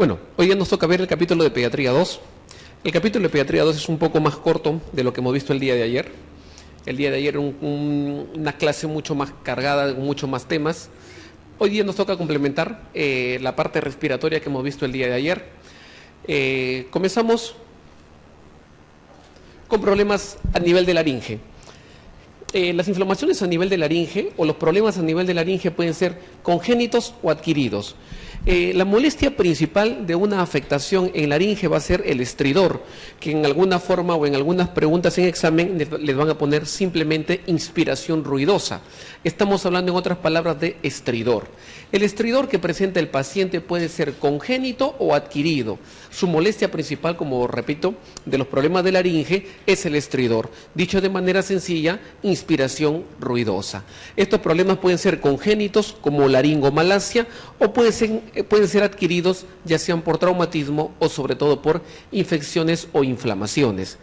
Bueno, hoy día nos toca ver el capítulo de Pediatría 2. El capítulo de Pediatría 2 es un poco más corto de lo que hemos visto el día de ayer. El día de ayer una clase mucho más cargada, con muchos más temas. Hoy día nos toca complementar la parte respiratoria que hemos visto el día de ayer. Comenzamos con problemas a nivel de laringe. Las inflamaciones a nivel de laringe o los problemas a nivel de laringe pueden ser congénitos o adquiridos. La molestia principal de una afectación en laringe va a ser el estridor, que en alguna forma o en algunas preguntas en examen les van a poner simplemente inspiración ruidosa. Estamos hablando en otras palabras de estridor. El estridor que presenta el paciente puede ser congénito o adquirido. Su molestia principal, como repito, de los problemas de laringe es el estridor. Dicho de manera sencilla, inspiración ruidosa. Estos problemas pueden ser congénitos como laringomalacia o pueden ser adquiridos ya sean por traumatismo o sobre todo por infecciones o inflamaciones.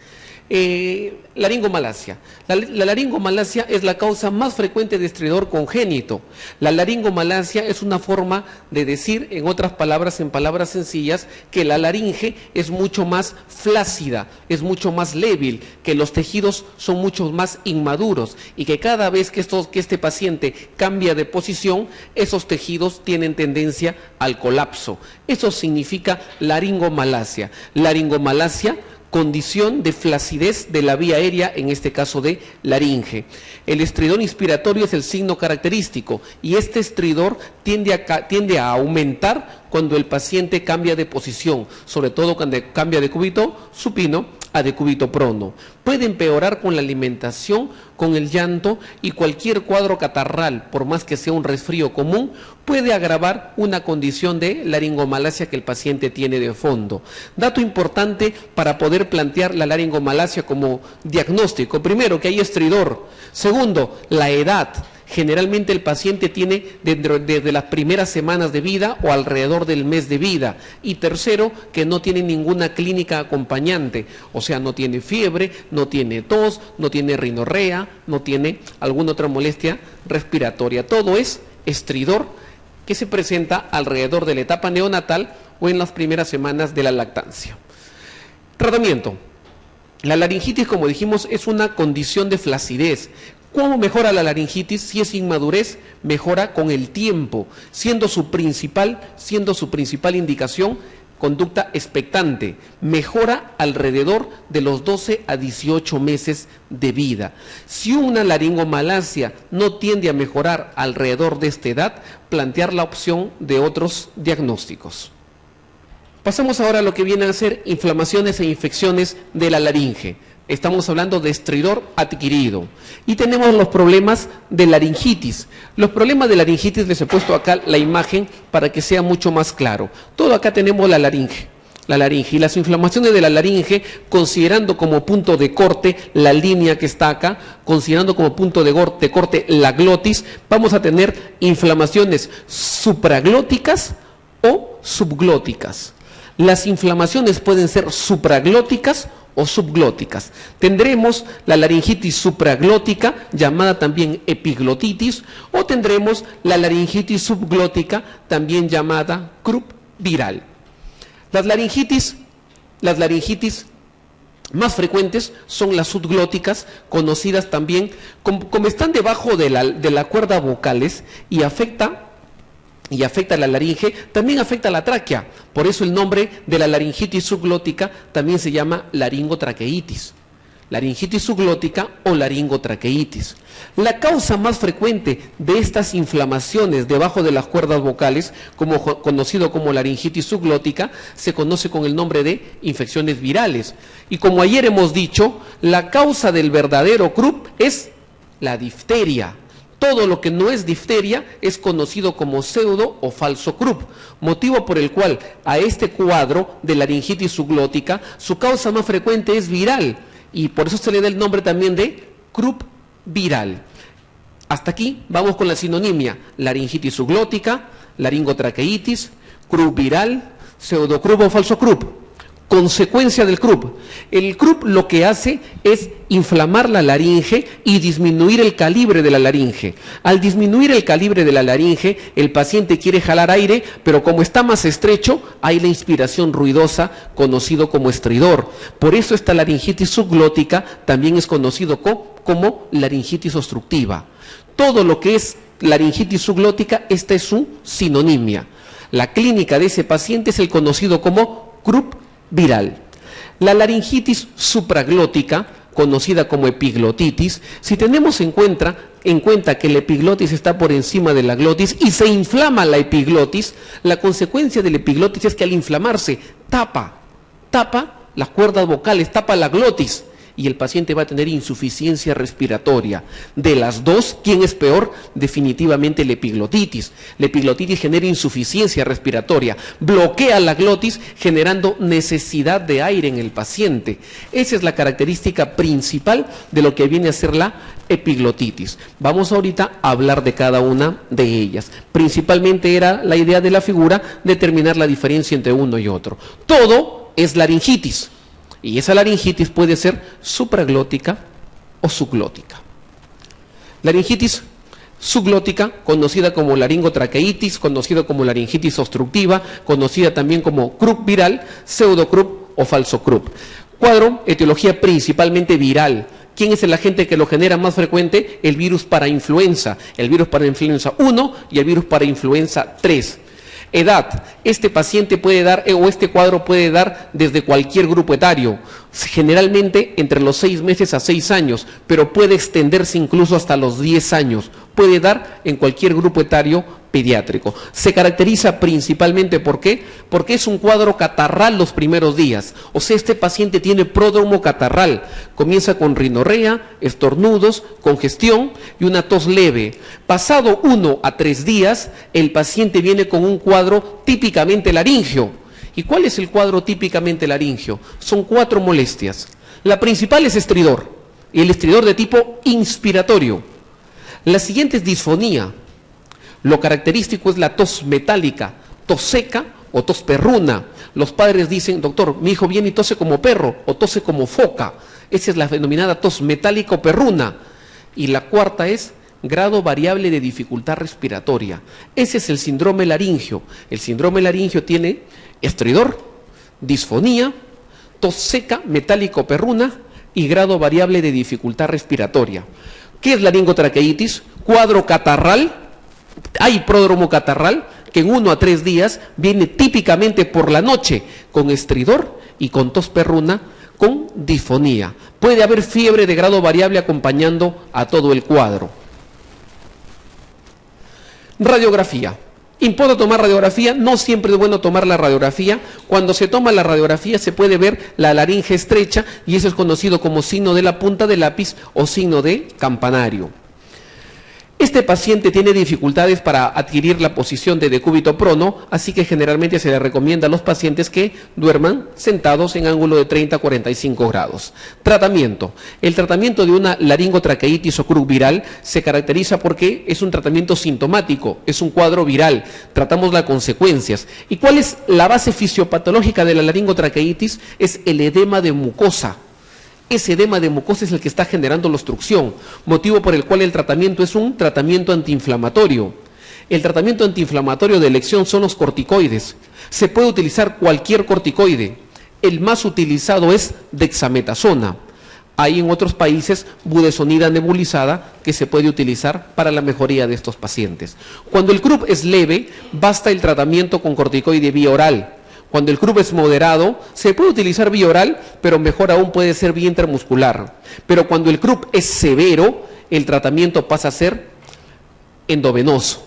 Laringomalacia. La laringomalacia es la causa más frecuente de estridor congénito. La laringomalacia es una forma de decir, en otras palabras, en palabras sencillas, que la laringe es mucho más flácida, es mucho más débil, que los tejidos son mucho más inmaduros y que cada vez que este paciente cambia de posición, esos tejidos tienen tendencia al colapso. Eso significa laringomalacia. Laringomalacia, condición de flacidez de la vía aérea, en este caso de laringe. El estridor inspiratorio es el signo característico y este estridor tiende a aumentar cuando el paciente cambia de posición, sobre todo cuando cambia de cúbito supino a decúbito prono. Puede empeorar con la alimentación, con el llanto y cualquier cuadro catarral, por más que sea un resfrío común, puede agravar una condición de laringomalacia que el paciente tiene de fondo. Dato importante para poder plantear la laringomalacia como diagnóstico: primero, que hay estridor; segundo, la edad. Generalmente el paciente tiene desde las primeras semanas de vida o alrededor del mes de vida. Y tercero, que no tiene ninguna clínica acompañante, o sea, no tiene fiebre, no tiene tos, no tiene rinorrea, no tiene alguna otra molestia respiratoria. Todo es estridor que se presenta alrededor de la etapa neonatal o en las primeras semanas de la lactancia. Tratamiento. La laringitis, como dijimos, es una condición de flacidez. ¿Cómo mejora la laringitis? Si es inmadurez, mejora con el tiempo, siendo su principal indicación conducta expectante. Mejora alrededor de los 12 a 18 meses de vida. Si una laringomalacia no tiende a mejorar alrededor de esta edad, plantear la opción de otros diagnósticos. Pasamos ahora a lo que vienen a ser inflamaciones e infecciones de la laringe. Estamos hablando de estridor adquirido. Y tenemos los problemas de laringitis. Los problemas de laringitis, les he puesto acá la imagen para que sea mucho más claro. Todo acá tenemos la laringe. Y las inflamaciones de la laringe, considerando como punto de corte la línea que está acá, considerando como punto de corte la glotis, vamos a tener inflamaciones supraglóticas o subglóticas. Las inflamaciones pueden ser supraglóticas o subglóticas. Tendremos la laringitis supraglótica, llamada también epiglotitis, o tendremos la laringitis subglótica, también llamada croup viral. Las laringitis más frecuentes son las subglóticas, conocidas también como están debajo de la cuerda vocales y afecta la laringe, también afecta la tráquea. Por eso el nombre de la laringitis subglótica también se llama laringotraqueitis. Laringitis subglótica o laringotraqueitis. La causa más frecuente de estas inflamaciones debajo de las cuerdas vocales, conocido como laringitis subglótica, se conoce con el nombre de infecciones virales. Y como ayer hemos dicho, la causa del verdadero croup es la difteria. Todo lo que no es difteria es conocido como pseudo o falso croup, motivo por el cual a este cuadro de laringitis subglótica su causa más frecuente es viral y por eso se le da el nombre también de croup viral. Hasta aquí vamos con la sinonimia: laringitis subglótica, laringotraqueitis, croup viral, pseudocroup o falso croup. Consecuencia del CRUP. El CRUP lo que hace es inflamar la laringe y disminuir el calibre de la laringe. Al disminuir el calibre de la laringe, el paciente quiere jalar aire, pero como está más estrecho, hay la inspiración ruidosa, conocido como estridor. Por eso esta laringitis subglótica también es conocido como laringitis obstructiva. Todo lo que es laringitis subglótica, esta es su sinonimia. La clínica de ese paciente es el conocido como CRUP viral. La laringitis supraglótica, conocida como epiglotitis, si tenemos en cuenta que la epiglotis está por encima de la glotis y se inflama la epiglotis, la consecuencia de la epiglotis es que al inflamarse tapa las cuerdas vocales, tapa la glotis, y el paciente va a tener insuficiencia respiratoria. De las dos, ¿quién es peor? Definitivamente la epiglotitis. La epiglotitis genera insuficiencia respiratoria, bloquea la glotis, generando necesidad de aire en el paciente. Esa es la característica principal de lo que viene a ser la epiglotitis. Vamos ahorita a hablar de cada una de ellas. Principalmente era la idea de la figura determinar la diferencia entre uno y otro. Todo es laringitis. Y esa laringitis puede ser supraglótica o subglótica. Laringitis subglótica, conocida como laringotraqueitis, conocida como laringitis obstructiva, conocida también como CRUP viral, pseudocrup o falso CRUP. Cuadro, etiología principalmente viral. ¿Quién es el agente que lo genera más frecuente? El virus parainfluenza, el virus parainfluenza 1 y el virus parainfluenza 3. Edad, este paciente puede dar, o este cuadro puede dar desde cualquier grupo etario, generalmente entre los 6 meses a 6 años, pero puede extenderse incluso hasta los 10 años, puede dar en cualquier grupo etario pediátrico. Se caracteriza principalmente, ¿por qué? Porque es un cuadro catarral los primeros días, o sea, este paciente tiene pródromo catarral, comienza con rinorrea, estornudos, congestión y una tos leve. Pasado 1 a 3 días, el paciente viene con un cuadro típicamente laringio. ¿Y cuál es el cuadro típicamente laringio? Son 4 molestias. La principal es estridor, y el estridor de tipo inspiratorio. La siguiente es disfonía. Lo característico es la tos metálica, tos seca o tos perruna. Los padres dicen, doctor, mi hijo viene y tose como perro o tose como foca. Esa es la denominada tos metálica o perruna. Y la cuarta es grado variable de dificultad respiratoria. Ese es el síndrome laringio. El síndrome laringio tiene estridor, disfonía, tos seca, metálica o perruna y grado variable de dificultad respiratoria. ¿Qué es laringotraqueitis? Cuadro catarral. Hay pródromo catarral que en 1 a 3 días viene típicamente por la noche con estridor y con tos perruna con disfonía. Puede haber fiebre de grado variable acompañando a todo el cuadro. Radiografía. ¿Importa tomar radiografía? No siempre es bueno tomar la radiografía. Cuando se toma la radiografía se puede ver la laringe estrecha y eso es conocido como signo de la punta del lápiz o signo de campanario. Este paciente tiene dificultades para adquirir la posición de decúbito prono, así que generalmente se le recomienda a los pacientes que duerman sentados en ángulo de 30 a 45 grados. Tratamiento. El tratamiento de una laringotraqueitis o CRUP viral se caracteriza porque es un tratamiento sintomático, es un cuadro viral, tratamos las consecuencias. ¿Y cuál es la base fisiopatológica de la laringotraqueitis? Es el edema de mucosa. Ese edema de mucosa es el que está generando la obstrucción, motivo por el cual el tratamiento es un tratamiento antiinflamatorio. El tratamiento antiinflamatorio de elección son los corticoides. Se puede utilizar cualquier corticoide. El más utilizado es dexametasona. Hay en otros países budesonida nebulizada que se puede utilizar para la mejoría de estos pacientes. Cuando el CRUP es leve, basta el tratamiento con corticoide vía oral. Cuando el CRUP es moderado, se puede utilizar vía oral, pero mejor aún puede ser vía intramuscular. Pero cuando el CRUP es severo, el tratamiento pasa a ser endovenoso.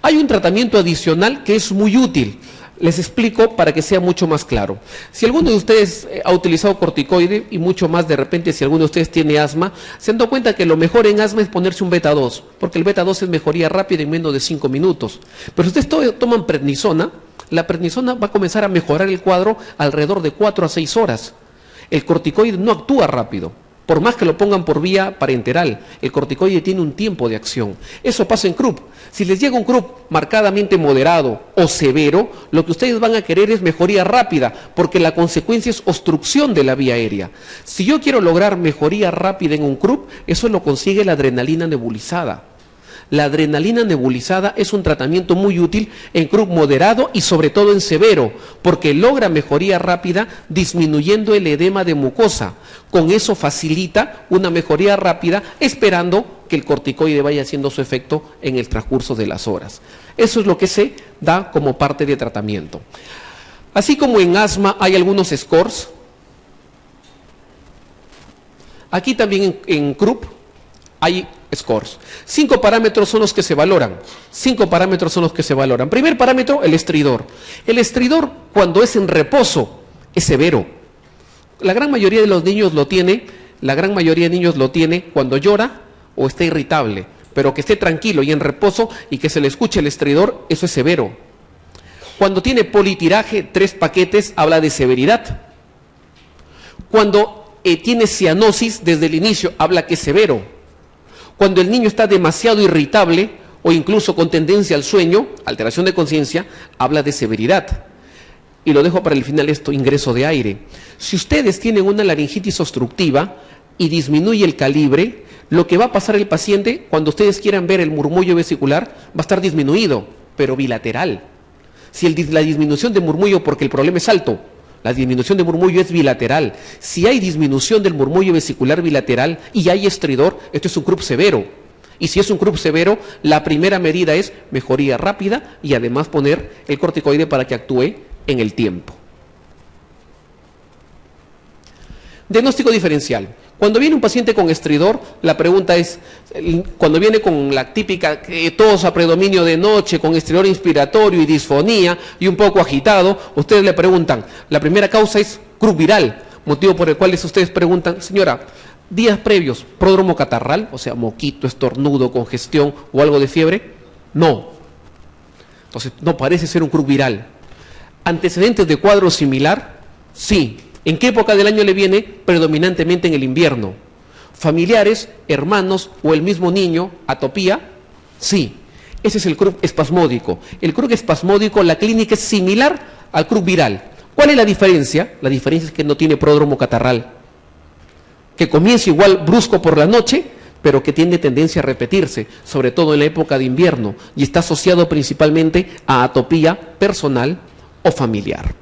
Hay un tratamiento adicional que es muy útil. Les explico para que sea mucho más claro. Si alguno de ustedes ha utilizado corticoide y mucho más de repente si alguno de ustedes tiene asma, se han dado cuenta que lo mejor en asma es ponerse un beta 2, porque el beta 2 es mejoría rápida en menos de 5 minutos. Pero si ustedes toman prednisona, la prednisona va a comenzar a mejorar el cuadro alrededor de 4 a 6 horas. El corticoide no actúa rápido. por más que lo pongan por vía parenteral, el corticoide tiene un tiempo de acción. Eso pasa en croup. Si les llega un croup marcadamente moderado o severo, lo que ustedes van a querer es mejoría rápida, porque la consecuencia es obstrucción de la vía aérea. Si yo quiero lograr mejoría rápida en un croup, eso lo consigue la adrenalina nebulizada. La adrenalina nebulizada es un tratamiento muy útil en croup moderado y sobre todo en severo, porque logra mejoría rápida disminuyendo el edema de mucosa. Con eso facilita una mejoría rápida, esperando que el corticoide vaya haciendo su efecto en el transcurso de las horas. Eso es lo que se da como parte de tratamiento. Así como en asma hay algunos scores, aquí también en croup hay scores. 5 parámetros son los que se valoran. 5 parámetros son los que se valoran. Primer parámetro, el estridor. El estridor, cuando es en reposo, es severo. La gran mayoría de los niños lo tiene, cuando llora o está irritable, pero que esté tranquilo y en reposo y que se le escuche el estridor, eso es severo. Cuando tiene politiraje, 3 paquetes, habla de severidad. Cuando tiene cianosis desde el inicio, habla que es severo. Cuando el niño está demasiado irritable o incluso con tendencia al sueño, alteración de conciencia, habla de severidad. Y lo dejo para el final esto, ingreso de aire. Si ustedes tienen una laringitis obstructiva y disminuye el calibre, lo que va a pasar el paciente, cuando ustedes quieran ver el murmullo vesicular, va a estar disminuido, pero bilateral. Si la disminución de murmullo, porque el problema es alto, la disminución de murmullo es bilateral. Si hay disminución del murmullo vesicular bilateral y hay estridor, esto es un croup severo. Y si es un croup severo, la primera medida es mejoría rápida y además poner el corticoide para que actúe en el tiempo. Diagnóstico diferencial. Cuando viene un paciente con estridor, la pregunta es, cuando viene con la típica tos a predominio de noche, con estridor inspiratorio y disfonía y un poco agitado, ustedes le preguntan, la primera causa es croup viral, motivo por el cual ustedes preguntan, señora, días previos, pródromo catarral, o sea, moquito, estornudo, congestión o algo de fiebre, no. Entonces, no parece ser un croup viral. ¿Antecedentes de cuadro similar? Sí. ¿En qué época del año le viene? Predominantemente en el invierno. ¿Familiares, hermanos o el mismo niño, atopía? Sí. Ese es el croup espasmódico. El croup espasmódico, la clínica es similar al croup viral. ¿Cuál es la diferencia? La diferencia es que no tiene pródromo catarral, que comienza igual brusco por la noche, pero que tiene tendencia a repetirse, sobre todo en la época de invierno, y está asociado principalmente a atopía personal o familiar.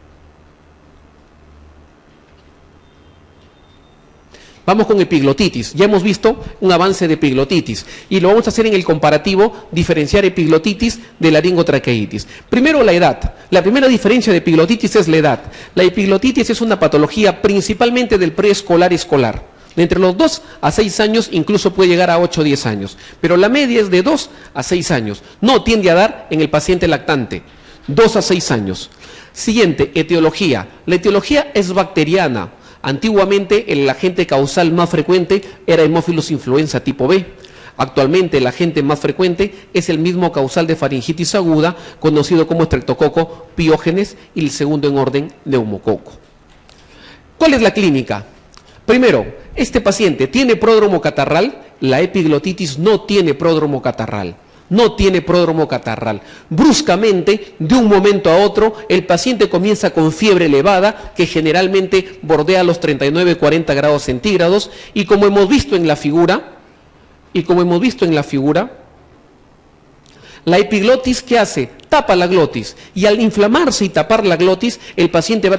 Vamos con epiglotitis. Ya hemos visto un avance de epiglotitis y lo vamos a hacer en el comparativo, diferenciar epiglotitis de laringotraqueitis. Primero, la edad. La primera diferencia de epiglotitis es la edad. La epiglotitis es una patología principalmente del preescolar y escolar. De entre los 2 a 6 años, incluso puede llegar a 8 o 10 años. Pero la media es de 2 a 6 años. No tiende a dar en el paciente lactante. 2 a 6 años. Siguiente, etiología. La etiología es bacteriana. Antiguamente el agente causal más frecuente era Haemophilus influenza tipo B. Actualmente el agente más frecuente es el mismo causal de faringitis aguda, conocido como Streptococcus pyogenes, y el segundo en orden, neumococo. ¿Cuál es la clínica? Primero, este paciente tiene pródromo catarral. La epiglotitis no tiene pródromo catarral. No tiene pródromo catarral. Bruscamente, de un momento a otro, el paciente comienza con fiebre elevada, que generalmente bordea los 39-40 grados centígrados, y como hemos visto en la figura, la epiglotis, ¿qué hace? Tapa la glotis, y al inflamarse y tapar la glotis, el paciente va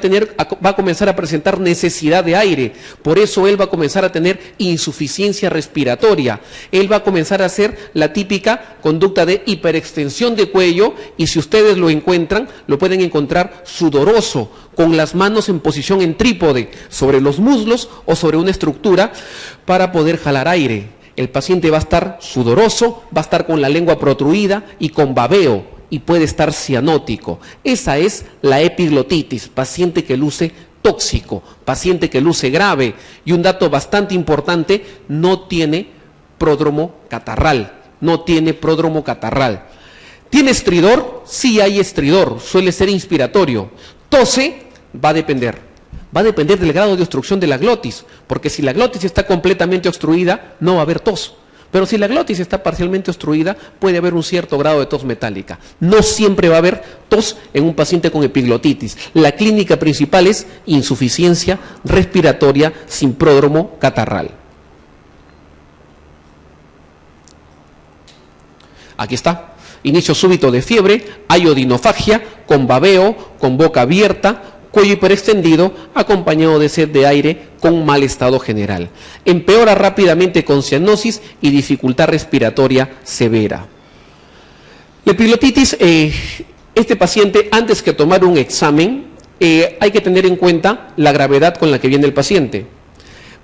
a comenzar a presentar necesidad de aire. Por eso él va a comenzar a tener insuficiencia respiratoria. Él va a comenzar a hacer la típica conducta de hiperextensión de cuello, y si ustedes lo encuentran, lo pueden encontrar sudoroso, con las manos en posición en trípode, sobre los muslos o sobre una estructura, para poder jalar aire. El paciente va a estar sudoroso, va a estar con la lengua protruida y con babeo, y puede estar cianótico. Esa es la epiglotitis, paciente que luce tóxico, paciente que luce grave. Y un dato bastante importante, no tiene pródromo catarral, no tiene pródromo catarral. ¿Tiene estridor? Sí hay estridor, suele ser inspiratorio. Tose, va a depender. Va a depender del grado de obstrucción de la glotis, porque si la glotis está completamente obstruida, no va a haber tos. Pero si la glotis está parcialmente obstruida, puede haber un cierto grado de tos metálica. No siempre va a haber tos en un paciente con epiglotitis. La clínica principal es insuficiencia respiratoria sin pródromo catarral. Aquí está. Inicio súbito de fiebre, iodinofagia, con babeo, con boca abierta, cuello hiperextendido, acompañado de sed de aire con mal estado general. Empeora rápidamente con cianosis y dificultad respiratoria severa. La epiglotitis, este paciente, antes que tomar un examen, hay que tener en cuenta la gravedad con la que viene el paciente.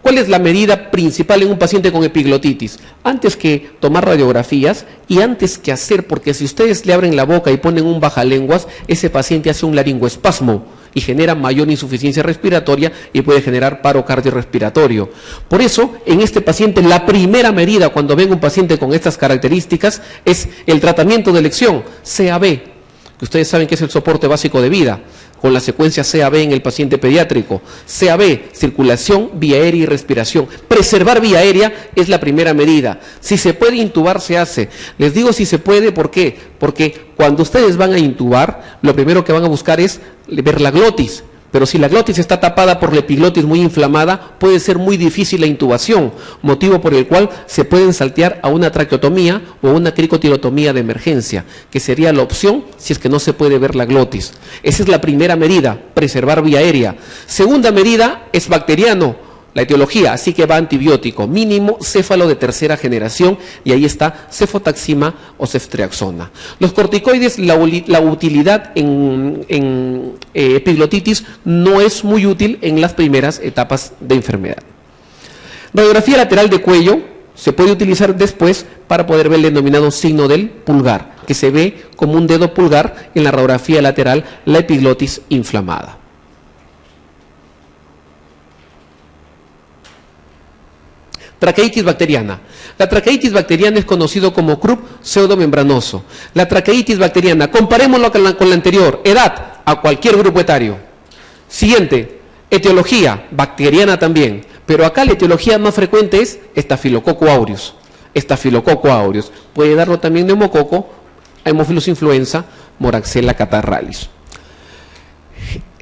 ¿Cuál es la medida principal en un paciente con epiglotitis? Antes que tomar radiografías y antes que hacer, porque si ustedes le abren la boca y ponen un bajalenguas, ese paciente hace un laringoespasmo y genera mayor insuficiencia respiratoria y puede generar paro cardiorrespiratorio. Por eso, en este paciente, la primera medida cuando venga un paciente con estas características es el tratamiento de elección, CAB, que ustedes saben que es el soporte básico de vida, con la secuencia CAB en el paciente pediátrico. CAB, circulación, vía aérea y respiración. Preservar vía aérea es la primera medida. Si se puede intubar, se hace. Les digo si se puede, ¿por qué? Porque cuando ustedes van a intubar, lo primero que van a buscar es ver la glotis. Pero si la glotis está tapada por la epiglotis muy inflamada, puede ser muy difícil la intubación, motivo por el cual se pueden saltear a una traqueotomía o una cricotilotomía de emergencia, que sería la opción si es que no se puede ver la glotis. Esa es la primera medida, preservar vía aérea. Segunda medida es bacteriano, la etiología, así que va antibiótico, mínimo céfalo de tercera generación, y ahí está cefotaxima o ceftriaxona. Los corticoides, la utilidad en epiglotitis no es muy útil en las primeras etapas de enfermedad. Radiografía lateral de cuello se puede utilizar después para poder ver el denominado signo del pulgar, que se ve como un dedo pulgar en la radiografía lateral, la epiglotis inflamada. Traqueitis bacteriana. La traqueitis bacteriana es conocido como croup pseudomembranoso. La traqueitis bacteriana, comparémoslo con la anterior, edad, a cualquier grupo etario. Siguiente, etiología, bacteriana también, pero acá la etiología más frecuente es Staphylococcus aureus. Staphylococcus aureus. Puede darlo también neumococo, Haemophilus influenza, Moraxella catarrhalis.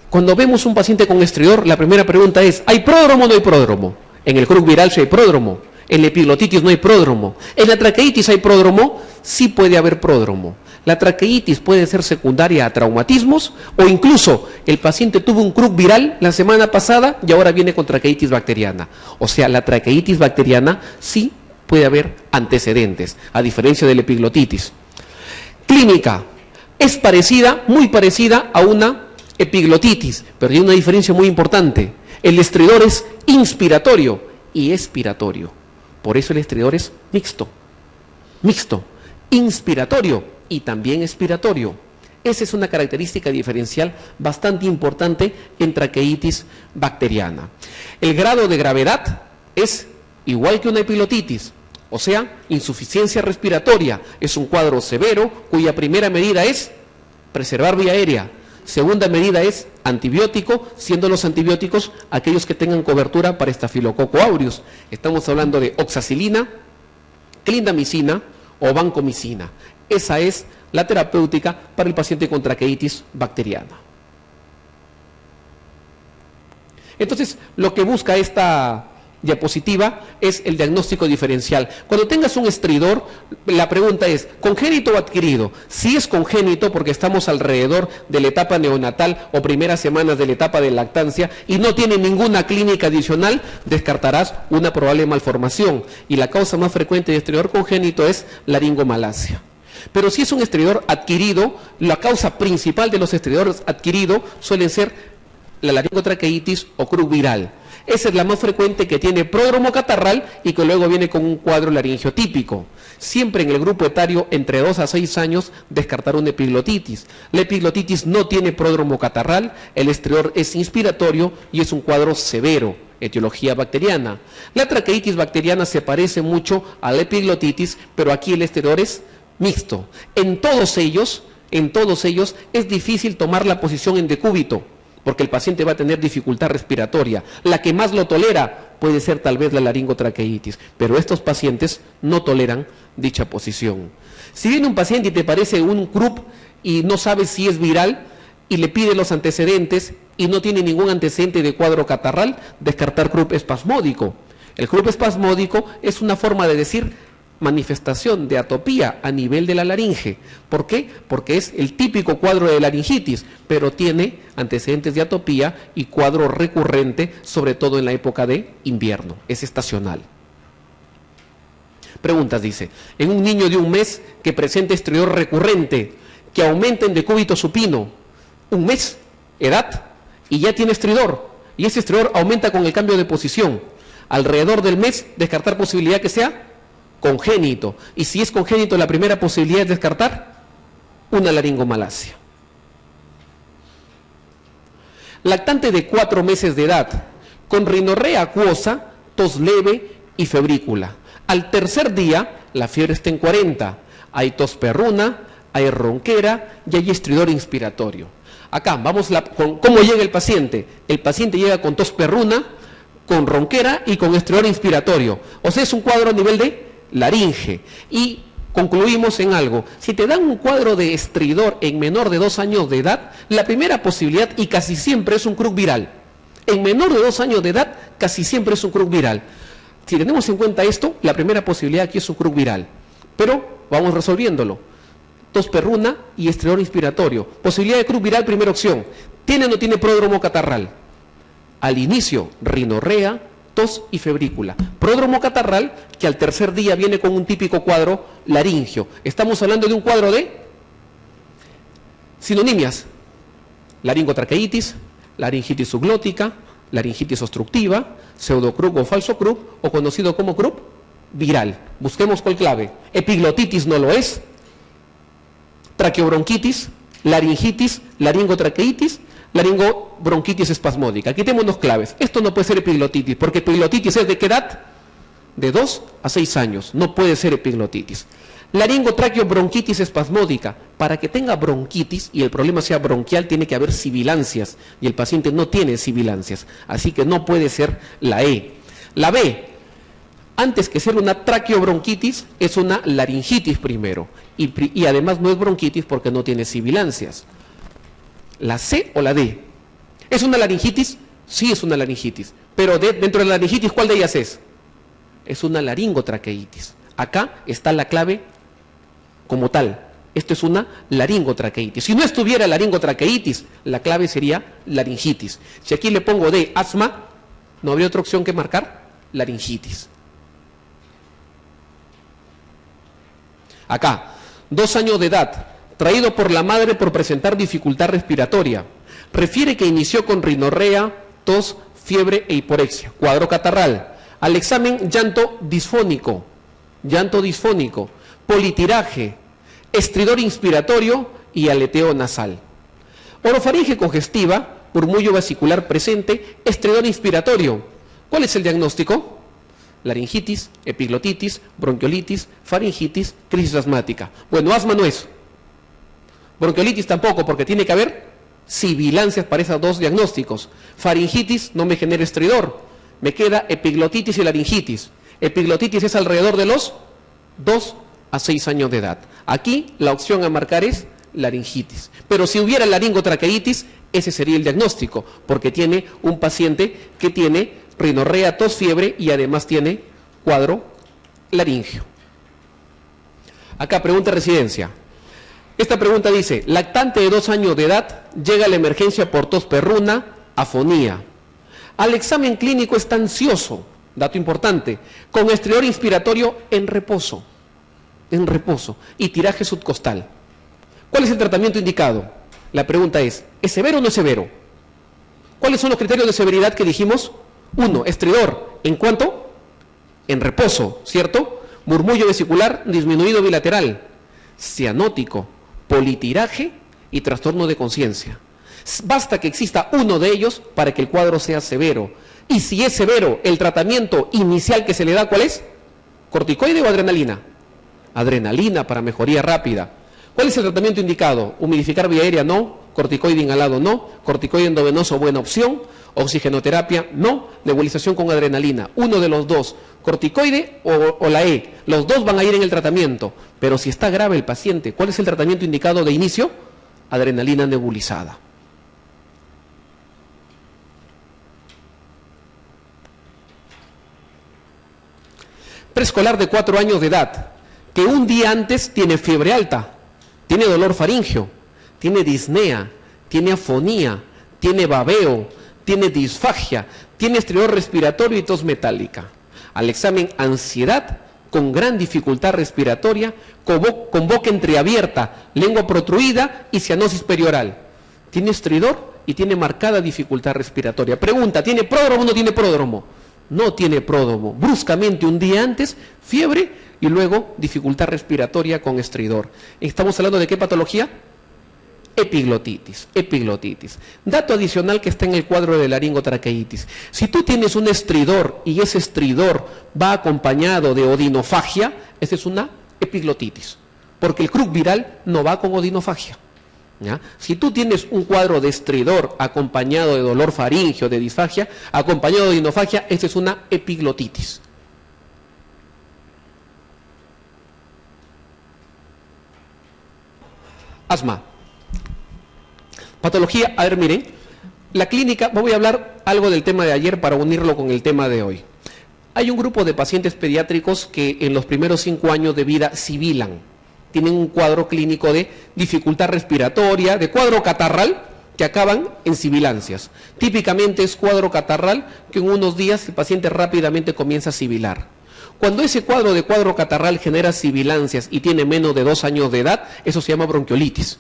Cuando vemos un paciente con estridor, la primera pregunta es, ¿hay pródromo o no hay pródromo? En el croup viral sí hay pródromo, en la epiglotitis no hay pródromo. En la traqueitis hay pródromo, sí puede haber pródromo. La traqueitis puede ser secundaria a traumatismos o incluso el paciente tuvo un croup viral la semana pasada y ahora viene con traqueitis bacteriana. O sea, la traqueitis bacteriana sí puede haber antecedentes, a diferencia de la epiglotitis. Clínica, es parecida, muy parecida a una epiglotitis, pero hay una diferencia muy importante. El estridor es inspiratorio y expiratorio. Por eso el estridor es mixto. Mixto, inspiratorio y también expiratorio. Esa es una característica diferencial bastante importante en traqueitis bacteriana. El grado de gravedad es igual que una epiglotitis, o sea, insuficiencia respiratoria. Es un cuadro severo cuya primera medida es preservar vía aérea. Segunda medida es antibiótico, siendo los antibióticos aquellos que tengan cobertura para Staphylococcus aureus. Estamos hablando de oxacilina, clindamicina o vancomicina. Esa es la terapéutica para el paciente con traqueitis bacteriana. Entonces, lo que busca esta diapositiva es el diagnóstico diferencial. Cuando tengas un estridor, la pregunta es, ¿congénito o adquirido? Si es congénito, porque estamos alrededor de la etapa neonatal o primeras semanas de la etapa de lactancia y no tiene ninguna clínica adicional, descartarás una probable malformación. Y la causa más frecuente de estridor congénito es laringomalacia. Pero si es un estridor adquirido, la causa principal de los estridores adquiridos suelen ser la laringotraqueitis o croup viral. Esa es la más frecuente, que tiene pródromo catarral y que luego viene con un cuadro laringio típico. Siempre en el grupo etario entre 2 a 6 años descartar una epiglotitis. La epiglotitis no tiene pródromo catarral, el estridor es inspiratorio y es un cuadro severo, etiología bacteriana. La traqueitis bacteriana se parece mucho a la epiglotitis, pero aquí el estridor es mixto. En todos ellos es difícil tomar la posición en decúbito. porque el paciente va a tener dificultad respiratoria. La que más lo tolera puede ser tal vez la laringotraqueitis, pero estos pacientes no toleran dicha posición. Si viene un paciente y te parece un CRUP y no sabes si es viral y le pide los antecedentes y no tiene ningún antecedente de cuadro catarral, descartar CRUP espasmódico. El CRUP espasmódico es una forma de decir manifestación de atopía a nivel de la laringe. ¿Por qué? Porque es el típico cuadro de laringitis, pero tiene antecedentes de atopía y cuadro recurrente, sobre todo en la época de invierno, es estacional. Preguntas, dice, en un niño de 1 mes que presenta estridor recurrente, que aumenta en decúbito supino, 1 mes, edad, y ya tiene estridor, y ese estridor aumenta con el cambio de posición, alrededor del mes, descartar posibilidad que sea congénito, y si es congénito, la primera posibilidad es descartar una laringomalacia. Lactante de 4 meses de edad, con rinorrea acuosa, tos leve y febrícula. Al tercer día, la fiebre está en 40, hay tos perruna, hay ronquera y hay estridor inspiratorio. Acá, vamos con cómo llega el paciente. El paciente llega con tos perruna, con ronquera y con estridor inspiratorio. O sea, es un cuadro a nivel de laringe. Y concluimos en algo. Si te dan un cuadro de estridor en menor de 2 años de edad, la primera posibilidad, y casi siempre, es un CRUC viral. En menor de 2 años de edad, casi siempre es un CRUC viral. Si tenemos en cuenta esto, la primera posibilidad aquí es un CRUC viral. Pero vamos resolviéndolo. Tos perruna y estridor inspiratorio. Posibilidad de CRUC viral, primera opción. ¿Tiene o no tiene pródromo catarral? Al inicio, rinorrea, tos y febrícula. Pródromo catarral que al tercer día viene con un típico cuadro laringio. Estamos hablando de un cuadro de sinonimias. Laringotraqueitis, laringitis subglótica, laringitis obstructiva, pseudocrup o falso crup, o conocido como crup viral. Busquemos cuál clave. Epiglotitis no lo es. Traqueobronquitis, laringitis, laringotraqueitis, laringobronquitis espasmódica. Quitémonos claves. Esto no puede ser epiglotitis, porque epiglotitis es ¿de qué edad? De 2 a 6 años. No puede ser epiglotitis. Laringotraqueobronquitis espasmódica. Para que tenga bronquitis y el problema sea bronquial, tiene que haber sibilancias. Y el paciente no tiene sibilancias. Así que no puede ser la E. La B, antes que ser una traqueobronquitis, es una laringitis primero. Y además no es bronquitis porque no tiene sibilancias. ¿La C o la D? ¿Es una laringitis? Sí, es una laringitis. Pero dentro de la laringitis, ¿cuál de ellas es? Es una laringotraqueitis. Acá está la clave como tal. Esto es una laringotraqueitis. Si no estuviera laringotraqueitis, la clave sería laringitis. Si aquí le pongo D, asma, ¿no habría otra opción que marcar? Laringitis. Acá, 2 años de edad, traído por la madre por presentar dificultad respiratoria. Refiere que inició con rinorrea, tos, fiebre e hiporexia. Cuadro catarral. Al examen, llanto disfónico, politiraje, estridor inspiratorio y aleteo nasal. Orofaringe congestiva, murmullo vesicular presente, estridor inspiratorio. ¿Cuál es el diagnóstico? Laringitis, epiglotitis, bronquiolitis, faringitis, crisis asmática. Bueno, asma no es. Bronquiolitis tampoco, porque tiene que haber sibilancias para esos 2 diagnósticos. Faringitis no me genera estridor. Me queda epiglotitis y laringitis. Epiglotitis es alrededor de los 2 a 6 años de edad. Aquí la opción a marcar es laringitis. Pero si hubiera laringotraqueitis, ese sería el diagnóstico, porque tiene un paciente que tiene rinorrea, tos, fiebre y además tiene cuadro laringio. Acá pregunta residencia. Esta pregunta dice, lactante de 2 años de edad, llega a la emergencia por tos perruna, afonía. Al examen clínico está ansioso, dato importante, con estridor inspiratorio en reposo, y tiraje subcostal. ¿Cuál es el tratamiento indicado? La pregunta es severo o no es severo? ¿Cuáles son los criterios de severidad que dijimos? 1, estridor. ¿En cuánto? En reposo, ¿cierto? Murmullo vesicular disminuido bilateral, cianótico, politiraje y trastorno de conciencia. Basta que exista uno de ellos para que el cuadro sea severo. Y si es severo, el tratamiento inicial que se le da, ¿cuál es? ¿Corticoide o adrenalina? Adrenalina para mejoría rápida. ¿Cuál es el tratamiento indicado? ¿Humidificar vía aérea? No. corticoide inhalado no, corticoide endovenoso buena opción, oxigenoterapia no, nebulización con adrenalina, uno de los dos, corticoide o la E, los dos van a ir en el tratamiento, pero si está grave el paciente, ¿cuál es el tratamiento indicado de inicio? Adrenalina nebulizada. Preescolar de 4 años de edad, que un día antes tiene fiebre alta, tiene dolor faríngeo, tiene disnea, tiene afonía, tiene babeo, tiene disfagia, tiene estridor respiratorio y tos metálica. Al examen, ansiedad con gran dificultad respiratoria, con boca entreabierta, lengua protruida y cianosis perioral. Tiene estridor y tiene marcada dificultad respiratoria. Pregunta, ¿tiene pródromo o no tiene pródromo? No tiene pródromo. Bruscamente un día antes, fiebre y luego dificultad respiratoria con estridor. ¿Estamos hablando de qué patología? Epiglotitis, epiglotitis. Dato adicional que está en el cuadro de laringotraqueitis. Si tú tienes un estridor y ese estridor va acompañado de odinofagia, esa es una epiglotitis, porque el cruc viral no va con odinofagia. ¿Ya? Si tú tienes un cuadro de estridor acompañado de dolor faríngeo, de disfagia, acompañado de odinofagia, esa es una epiglotitis. Asma. Patología, a ver, miren, la clínica, voy a hablar algo del tema de ayer para unirlo con el tema de hoy. Hay un grupo de pacientes pediátricos que en los primeros 5 años de vida sibilan, tienen un cuadro clínico de dificultad respiratoria, de cuadro catarral, que acaban en sibilancias. Típicamente es cuadro catarral que en unos días el paciente rápidamente comienza a sibilar. Cuando ese cuadro de cuadro catarral genera sibilancias y tiene menos de 2 años de edad, eso se llama bronquiolitis.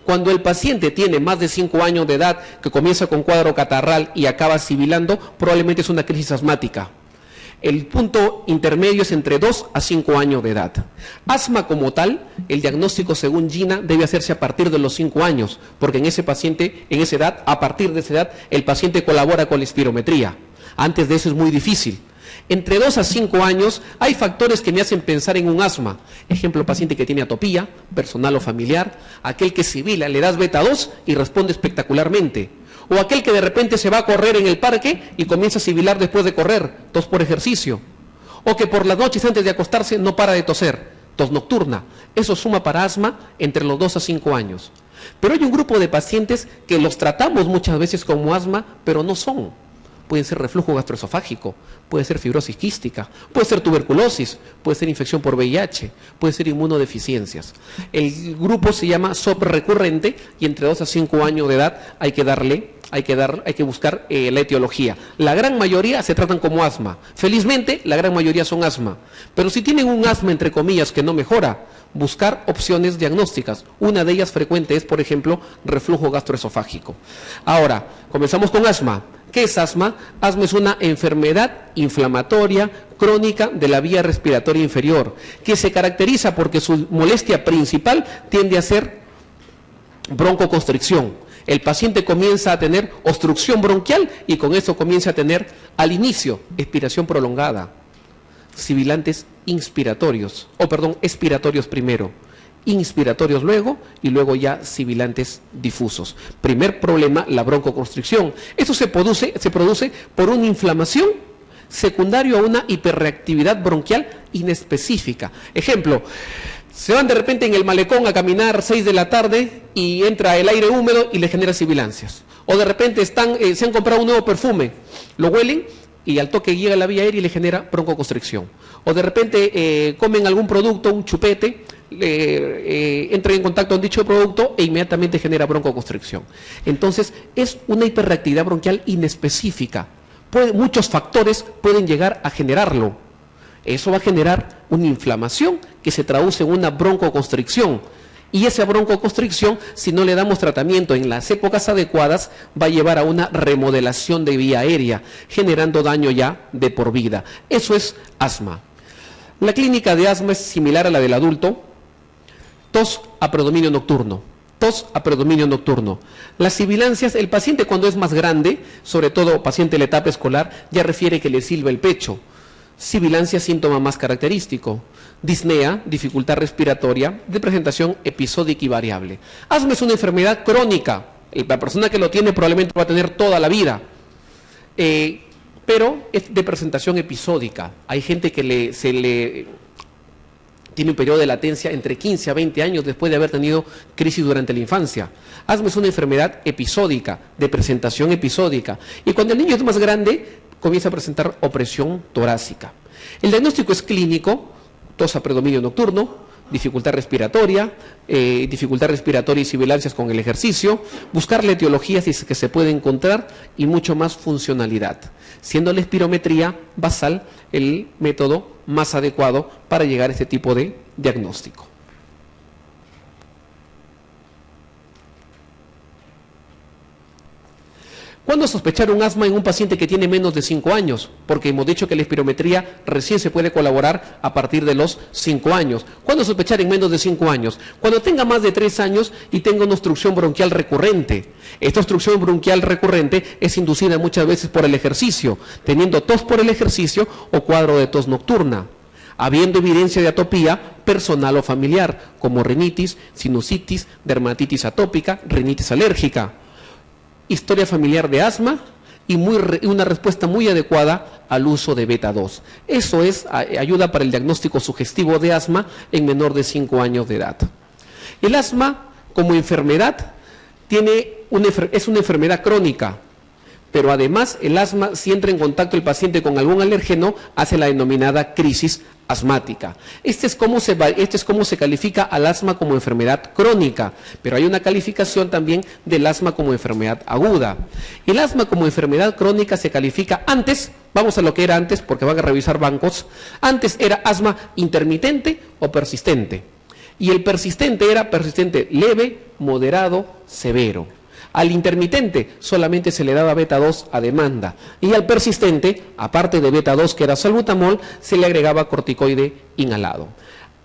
Cuando el paciente tiene más de 5 años de edad, que comienza con cuadro catarral y acaba sibilando, probablemente es una crisis asmática. El punto intermedio es entre 2 a 5 años de edad. Asma como tal, el diagnóstico según Gina debe hacerse a partir de los 5 años, porque en ese paciente, en esa edad, a partir de esa edad, el paciente colabora con la espirometría. Antes de eso es muy difícil. Entre 2 a 5 años hay factores que me hacen pensar en un asma. Ejemplo, paciente que tiene atopía, personal o familiar, aquel que sibila, le das beta 2 y responde espectacularmente. O aquel que de repente se va a correr en el parque y comienza a sibilar después de correr, tos por ejercicio. O que por las noches antes de acostarse no para de toser, tos nocturna. Eso suma para asma entre los 2 a 5 años. Pero hay un grupo de pacientes que los tratamos muchas veces como asma, pero no son. Puede ser reflujo gastroesofágico, puede ser fibrosis quística, puede ser tuberculosis, puede ser infección por VIH, puede ser inmunodeficiencias. El grupo se llama SOP recurrente y entre 2 a 5 años de edad hay que buscar la etiología. La gran mayoría se tratan como asma. Felizmente, la gran mayoría son asma. Pero si tienen un asma, entre comillas, que no mejora, buscar opciones diagnósticas. Una de ellas frecuente es, por ejemplo, reflujo gastroesofágico. Ahora, comenzamos con asma. ¿Qué es asma? Asma es una enfermedad inflamatoria crónica de la vía respiratoria inferior, que se caracteriza porque su molestia principal tiende a ser broncoconstricción. El paciente comienza a tener obstrucción bronquial y con eso comienza a tener al inicio expiración prolongada, sibilantes inspiratorios, expiratorios primero, inspiratorios luego y luego ya sibilantes difusos. Primer problema, la broncoconstricción. Eso se produce por una inflamación secundario a una hiperreactividad bronquial inespecífica. Ejemplo, se van de repente en el malecón a caminar 6 de la tarde y entra el aire húmedo y le genera sibilancias. O de repente se han comprado un nuevo perfume, lo huelen y al toque llega a la vía aérea y le genera broncoconstricción. O de repente comen algún producto, un chupete, entra en contacto con dicho producto e inmediatamente genera broncoconstricción. Entonces es una hiperreactividad bronquial inespecífica. Muchos factores pueden llegar a generarlo. Eso va a generar una inflamación que se traduce en una broncoconstricción. Y esa broncoconstricción, si no le damos tratamiento en las épocas adecuadas, va a llevar a una remodelación de vía aérea, generando daño ya de por vida. Eso es asma. La clínica de asma es similar a la del adulto. Tos a predominio nocturno. Tos a predominio nocturno. Las sibilancias, el paciente cuando es más grande, sobre todo paciente de la etapa escolar, ya refiere que le silba el pecho. Sibilancia, síntoma más característico. Disnea, dificultad respiratoria, de presentación episódica y variable. Asma es una enfermedad crónica. La persona que lo tiene probablemente va a tener toda la vida. Pero es de presentación episódica. Hay gente que tiene un periodo de latencia entre 15 a 20 años después de haber tenido crisis durante la infancia. Asma es una enfermedad episódica, de presentación episódica. Y cuando el niño es más grande, comienza a presentar opresión torácica. El diagnóstico es clínico, tos a predominio nocturno, dificultad respiratoria y sibilancias con el ejercicio, buscar la etiología si es que se puede encontrar y mucho más funcionalidad, siendo la espirometría basal el método más adecuado para llegar a este tipo de diagnóstico. ¿Cuándo sospechar un asma en un paciente que tiene menos de 5 años? Porque hemos dicho que la espirometría recién se puede colaborar a partir de los 5 años. ¿Cuándo sospechar en menos de 5 años? Cuando tenga más de 3 años y tenga una obstrucción bronquial recurrente. Esta obstrucción bronquial recurrente es inducida muchas veces por el ejercicio, teniendo tos por el ejercicio o cuadro de tos nocturna, habiendo evidencia de atopía personal o familiar, como rinitis, sinusitis, dermatitis atópica, rinitis alérgica. Historia familiar de asma y una respuesta muy adecuada al uso de beta 2. Eso ayuda para el diagnóstico sugestivo de asma en menor de 5 años de edad. El asma como enfermedad es una enfermedad crónica, pero además el asma, si entra en contacto el paciente con algún alérgeno, hace la denominada crisis asmática. Este es cómo se califica al asma como enfermedad crónica, pero hay una calificación también del asma como enfermedad aguda. El asma como enfermedad crónica se califica antes, vamos a lo que era antes porque van a revisar bancos, antes era asma intermitente o persistente, y el persistente era persistente leve, moderado, severo. Al intermitente solamente se le daba beta 2 a demanda y al persistente, aparte de beta 2 que era salbutamol, se le agregaba corticoide inhalado.